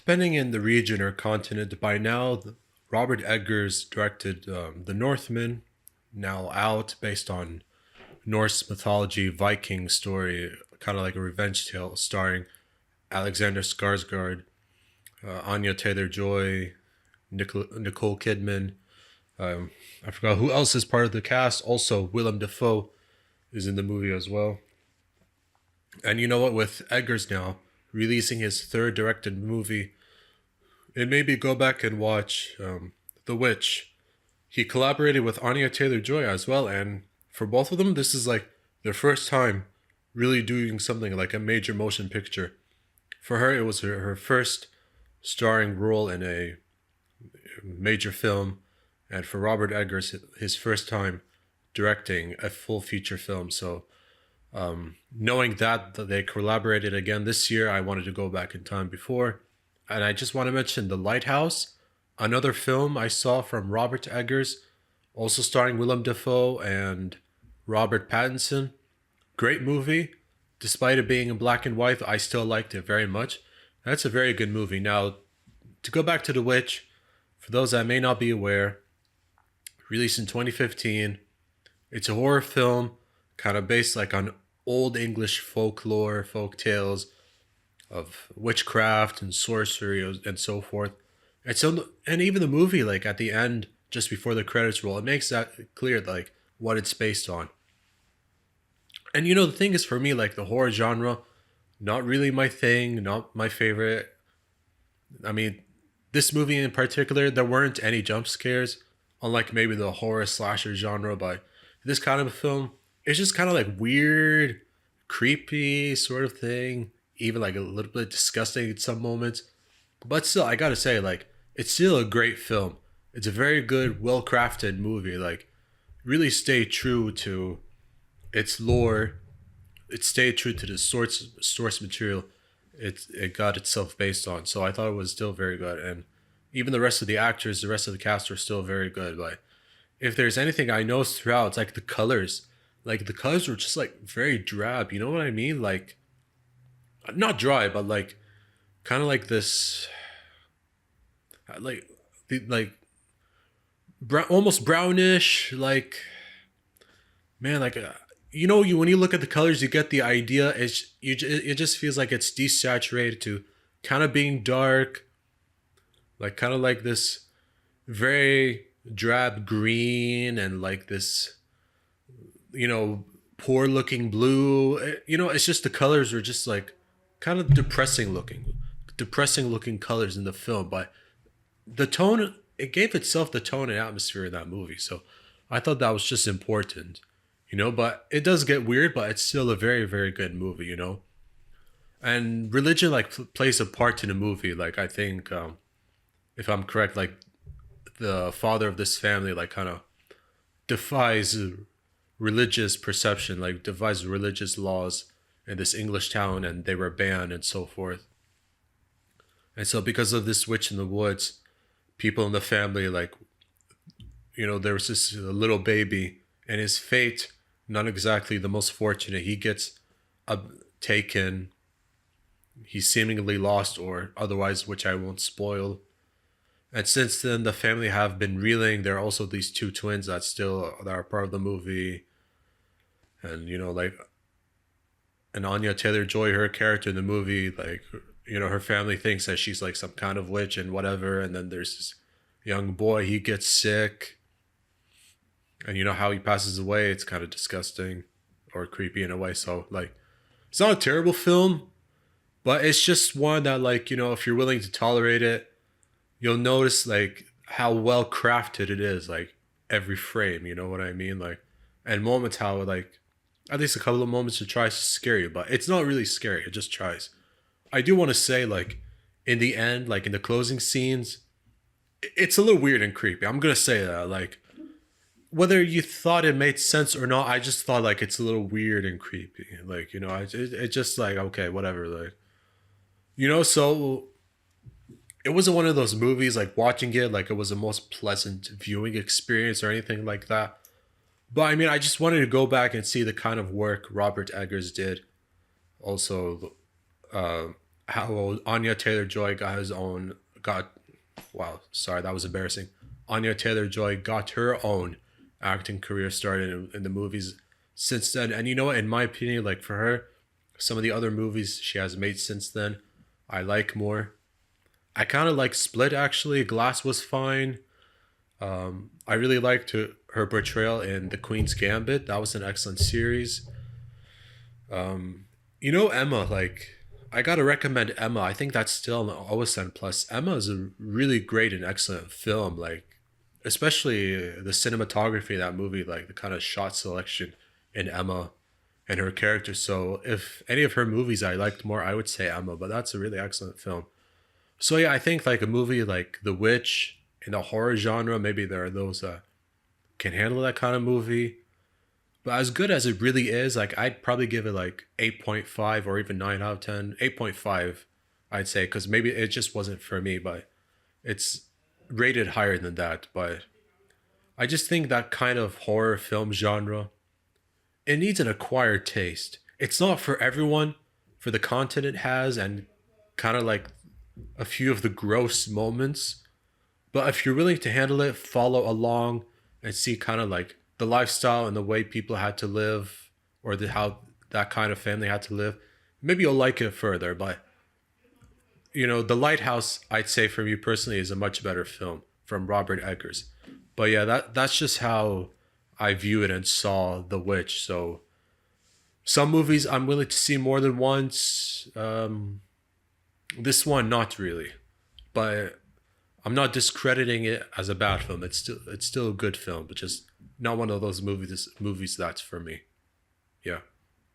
depending in the region or continent, by now Robert Eggers directed The Northman, now out, based on Norse mythology Viking story, kind of like a revenge tale, starring Alexander Skarsgård, Anya Taylor Joy, Nicole Kidman. I forgot who else is part of the cast. Also, Willem Dafoe is in the movie as well. And you know what? With Eggers now releasing his third directed movie, it made me go back and watch The Witch. He collaborated with Anya Taylor Joy as well, and for both of them, this is like their first time really doing something like a major motion picture. For her, it was her first starring role in a major film, and for Robert Eggers, his first time directing a full feature film. So, knowing that they collaborated again this year, I wanted to go back in time before. And I just want to mention The Lighthouse, another film I saw from Robert Eggers, also starring Willem Dafoe and Robert Pattinson. Great movie. Despite it being in black and white, I still liked it very much. That's a very good movie. Now, to go back to The Witch, for those that may not be aware, released in 2015, it's a horror film kind of based like on old English folklore, folk tales of witchcraft and sorcery and so forth. And even the movie, like at the end, just before the credits roll, it makes that clear, like what it's based on. And you know, the thing is, for me, like the horror genre, not really my thing, not my favorite. I mean, this movie in particular, there weren't any jump scares, unlike maybe the horror slasher genre. But this kind of film, it's just kind of like weird, creepy sort of thing, even like a little bit disgusting at some moments. But still, I gotta say, like, it's still a great film. It's a very good, well crafted movie. Like, really stayed true to its lore. It stayed true to the source material it got itself based on. So I thought it was still very good, and even the rest of the actors, the rest of the cast were still very good. But if there's anything I noticed throughout, it's like the colors. Like the colors were just like very drab. You know what I mean? Like not dry, but like kind of like this, like like almost brownish. Like man, like you know, you when you look at the colors, you get the idea. It just feels like it's desaturated to kind of being dark, like kind of like this very drab green and like this, you know, poor looking blue. You know, it's just the colors are just like kind of depressing looking colors in the film. But the tone, it gave itself the tone and atmosphere in that movie. So I thought that was just important, you know. But it does get weird, but it's still a very very good movie, you know. And religion like plays a part in the movie. Like I think, if I'm correct, like the father of this family like kind of defies religious perception, like defies religious laws in this English town, and they were banned and so forth. And so because of this witch in the woods, people in the family, like, you know, there was this little baby, and his fate, not exactly the most fortunate. He gets taken, he's seemingly lost or otherwise, which I won't spoil. And since then, the family have been reeling. There are also these two twins that are part of the movie, and you know, like, and Anya Taylor Joy, her character in the movie, like, you know, her family thinks that she's like some kind of witch and whatever. And then there's this young boy, he gets sick, and you know how he passes away. It's kind of disgusting or creepy in a way. So like, it's not a terrible film, but it's just one that, like, you know, if you're willing to tolerate it, you'll notice like how well crafted it is, like every frame, you know what I mean? Like, and moments how like at least a couple of moments it tries to scare you, but it's not really scary, it just tries. I do want to say, like, in the end, like in the closing scenes, it's a little weird and creepy. I'm gonna say that. Like, whether you thought it made sense or not, I just thought like it's a little weird and creepy. Like, you know, it just like, okay, whatever, like, you know. So it wasn't one of those movies like watching it like it was the most pleasant viewing experience or anything like that. But I mean, I just wanted to go back and see the kind of work Robert Eggers did. Also, how Anya Taylor Joy got his own got wow, sorry, that was embarrassing. Anya Taylor Joy got her own acting career started in the movies since then. And you know what, in my opinion, like for her, some of the other movies she has made since then, I like more. I kind of like Split actually. Glass was fine. I really liked her portrayal in The Queen's Gambit. That was an excellent series. You know Emma, like I gotta recommend Emma. I think that's still an OSN plus. Emma is a really great and excellent film. Like especially the cinematography in that movie, like the kind of shot selection in Emma and her character. So if any of her movies I liked more, I would say Emma. But that's a really excellent film. So yeah, I think like a movie like The Witch in the horror genre, maybe there are those that can handle that kind of movie. But as good as it really is, like I'd probably give it like 8.5 or even 9 out of 10. 8.5, I'd say, because maybe it just wasn't for me, but it's rated higher than that. But I just think that kind of horror film genre, it needs an acquired taste. It's not for everyone, for the content it has and kind of like a few of the gross moments. But if you're willing to handle it, follow along and see kind of like the lifestyle and the way people had to live or how that kind of family had to live, maybe you'll like it further. But, you know, The Lighthouse, I'd say for me personally, is a much better film from Robert Eggers. But yeah, that's just how I view it and saw The Witch. So some movies I'm willing to see more than once. This one, not really. But I'm not discrediting it as a bad film. It's still a good film, but just not one of those movies that's for me. Yeah.